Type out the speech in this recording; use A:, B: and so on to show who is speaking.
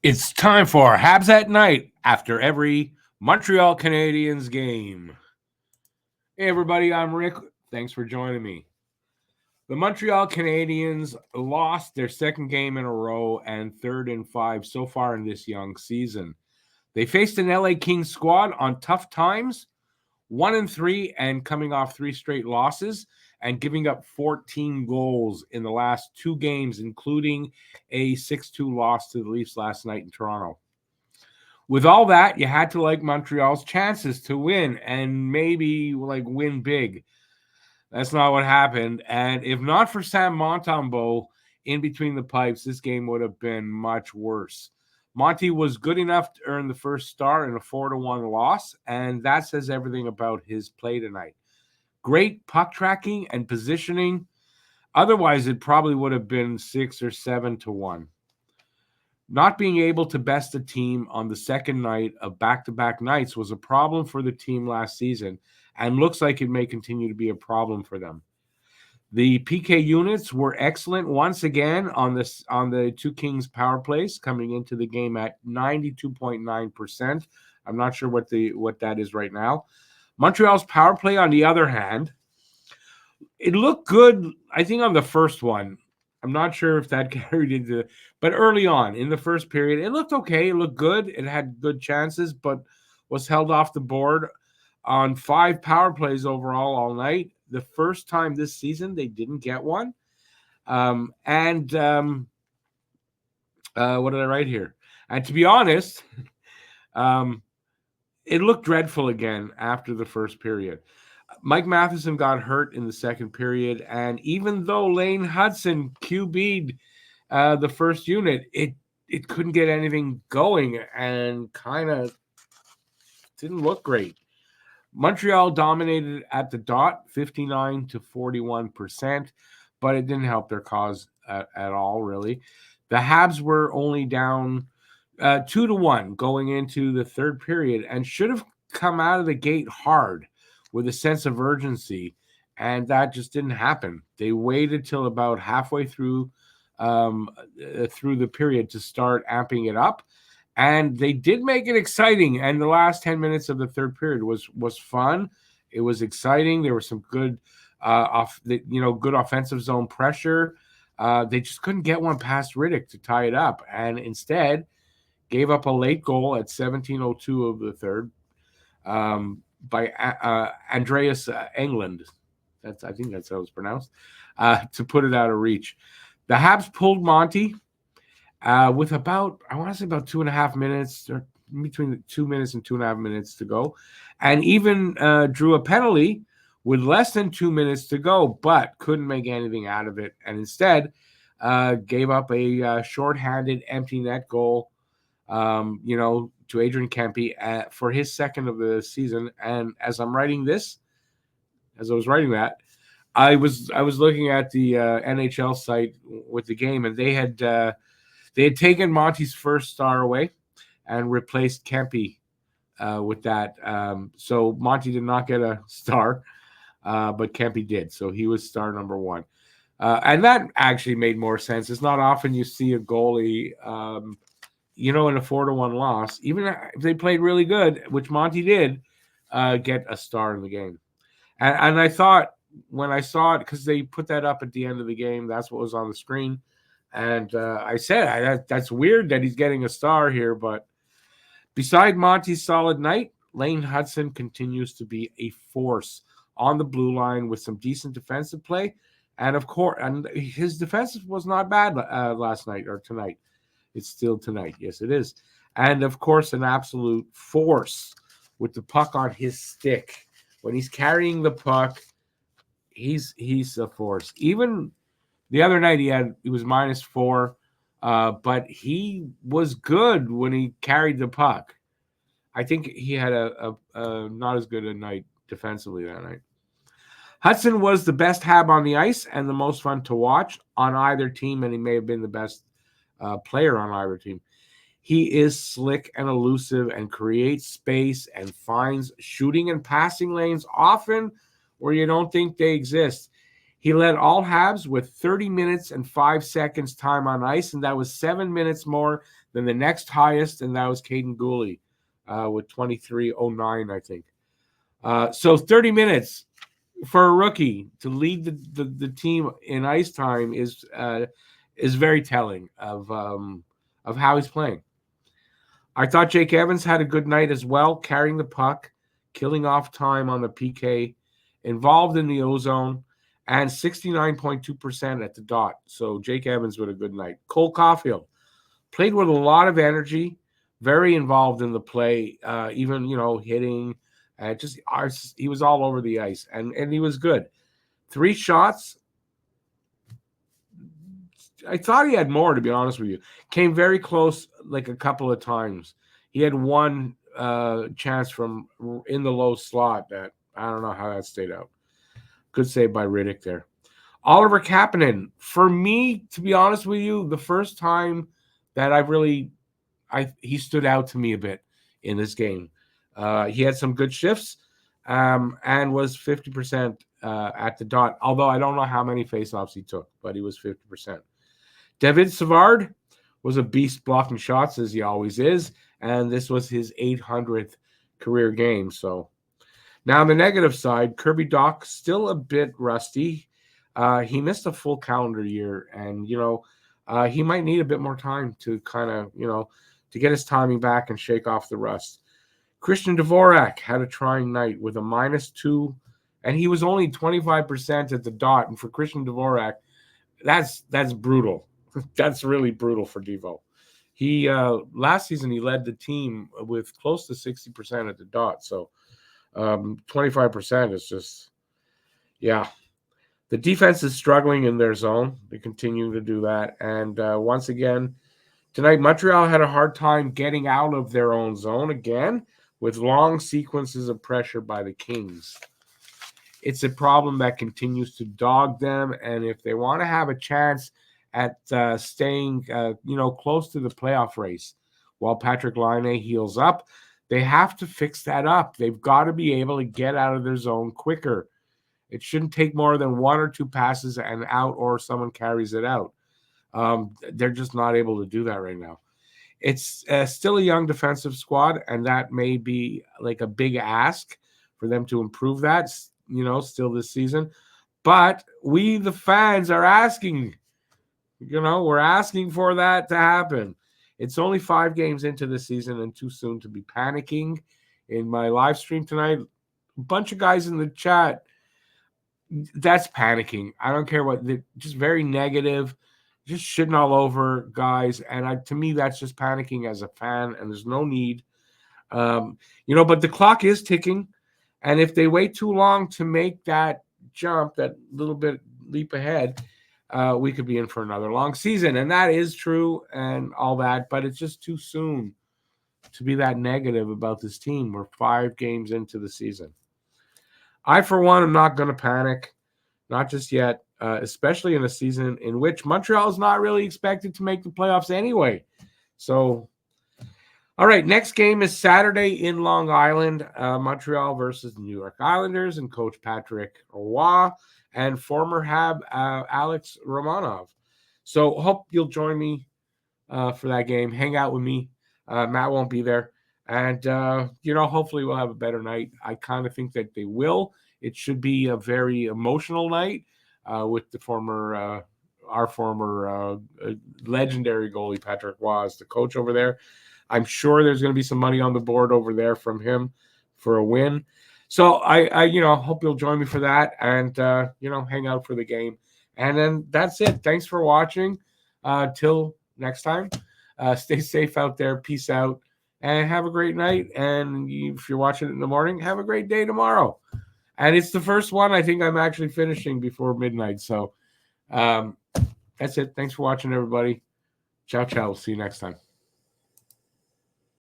A: It's time for Habs at Night after every Montreal Canadiens game. Hey, everybody, I'm Rick. Thanks for joining me. The Montreal Canadiens lost their second game in a row and 3rd in 5 so far in this young season. They faced an LA Kings squad on tough times, 1-3 and coming off 3 straight losses and giving up 14 goals in the last 2 games, including a 6-2 loss to the Leafs last night in Toronto. With all that, you had to like Montreal's chances to win and maybe win big. That's not what happened. And if not for Sam Montembeault in between the pipes, this game would have been much worse. Monty was good enough to earn the first star in a 4-1 loss, and that says everything about his play tonight. Great puck tracking and positioning. Otherwise, it probably would have been 6 or 7-1. Not being able to best a team on the second night of back-to-back nights was a problem for the team last season and looks like it may continue to be a problem for them. The PK units were excellent once again on the 2 Kings power plays, coming into the game at 92.9%. I'm not sure what that is right now. Montreal's power play, on the other hand, it looked good, I think, on the first one. I'm not sure if that carried into, but early on in the first period, it looked okay. It looked good. It had good chances, but was held off the board on 5 power plays overall all night. The first time this season they didn't get one. What did I write here? And to be honest, it looked dreadful again after the first period. Mike Matheson got hurt in the second period, and even though Lane Hudson QB'd the first unit, it couldn't get anything going and kind of didn't look great. Montreal dominated at the dot, 59-41%, but it didn't help their cause at all, really. The Habs were only down 2-1 going into the third period and should have come out of the gate hard with a sense of urgency, and that just didn't happen. They waited till about halfway through the period to start amping it up, and they did make it exciting. And the last 10 minutes of the third period was fun. It was exciting. There was some good good offensive zone pressure. They just couldn't get one past Riddick to tie it up, and instead gave up a late goal at 17:02 of the third by Andreas Englund. I think that's how it's pronounced, to put it out of reach. The Habs pulled Monty with about 2.5 minutes, or between 2 minutes and 2.5 minutes to go, and even drew a penalty with less than 2 minutes to go, but couldn't make anything out of it, and instead gave up a shorthanded empty net goal, to Adrian Kempe for his second of the season. And as I was writing that, I was looking at the NHL site with the game, and they had taken Monty's first star away and replaced Kempe with that. So Monty did not get a star, but Kempe did. So he was star number 1. And that actually made more sense. It's not often you see a goalie in a 4-1 loss, even if they played really good, which Monty did, get a star in the game. And I thought when I saw it, because they put that up at the end of the game, that's what was on the screen. And I said, that's weird that he's getting a star here. But beside Monty's solid night, Lane Hudson continues to be a force on the blue line with some decent defensive play. And of course, and his defensive was not bad last night or tonight. It's still tonight. Yes, it is. And, of course, an absolute force with the puck on his stick. When he's carrying the puck, he's a force. Even the other night he was -4, but he was good when he carried the puck. I think he had a not as good a night defensively that night. Hudson was the best Hab on the ice and the most fun to watch on either team, and he may have been the best player on either team. He is slick and elusive and creates space and finds shooting and passing lanes often where you don't think they exist. He led all Habs with 30 minutes and 5 seconds time on ice, and that was 7 minutes more than the next highest, and that was Caden Gooley with 23:09, I think. So 30 minutes for a rookie to lead the team in ice time is very telling of how he's playing. I thought Jake Evans had a good night as well, carrying the puck, killing off time on the PK, involved in the O-zone, and 69.2% at the dot. So Jake Evans with a good night. Cole Caulfield played with a lot of energy, very involved in the play, even, hitting. He was all over the ice, and he was good. 3 shots. I thought he had more, to be honest with you. Came very close, like a couple of times. He had one chance from in the low slot that I don't know how that stayed out. Good save by Riddick there. Oliver Kapanen, for me, to be honest with you, the first time that he stood out to me a bit in this game. He had some good shifts and was 50% at the dot, although I don't know how many faceoffs he took, but he was 50%. David Savard was a beast blocking shots, as he always is, and this was his 800th career game. So now on the negative side, Kirby Dach still a bit rusty. He missed a full calendar year, and he might need a bit more time to kind of to get his timing back and shake off the rust. Christian Dvorak had a trying night with a -2, and he was only 25% at the dot. And for Christian Dvorak, that's brutal. That's really brutal for Devo. He last season he led the team with close to 60% at the dot. So 25% is just, yeah. The defense is struggling in their zone. They continue to do that. And once again, tonight, Montreal had a hard time getting out of their own zone again with long sequences of pressure by the Kings. It's a problem that continues to dog them. And if they want to have a chance at staying, close to the playoff race while Patrick Laine heals up, they have to fix that up. They've got to be able to get out of their zone quicker. It shouldn't take more than 1 or 2 passes and out, or someone carries it out. They're just not able to do that right now. It's still a young defensive squad, and that may be like a big ask for them to improve that, still this season. But we, the fans, are asking. We're asking for that to happen. It's only 5 games into the season and too soon to be panicking. In my live stream tonight, a bunch of guys in the chat, that's panicking. I don't care what, just very negative, just shitting all over guys. And to me, that's just panicking as a fan, and there's no need. But the clock is ticking. And if they wait too long to make that jump, that little bit leap ahead, we could be in for another long season. And that is true and all that, but it's just too soon to be that negative about this team. We're 5 games into the season. I, for one, am not going to panic, not just yet, especially in a season in which Montreal is not really expected to make the playoffs anyway. So, all right, next game is Saturday in Long Island, Montreal versus the New York Islanders and Coach Patrick Roy and former Hab Alex Romanov. So hope you'll join me for that game. Hang out with me. Matt won't be there. And, hopefully we'll have a better night. I kind of think that they will. It should be a very emotional night with our former legendary goalie, Patrick Roy, the coach over there. I'm sure there's going to be some money on the board over there from him for a win. So I hope you'll join me for that and, hang out for the game. And then that's it. Thanks for watching. Till next time, stay safe out there. Peace out and have a great night. And if you're watching it in the morning, have a great day tomorrow. And it's the first one I think I'm actually finishing before midnight. So that's it. Thanks for watching, everybody. Ciao, ciao. See you next time.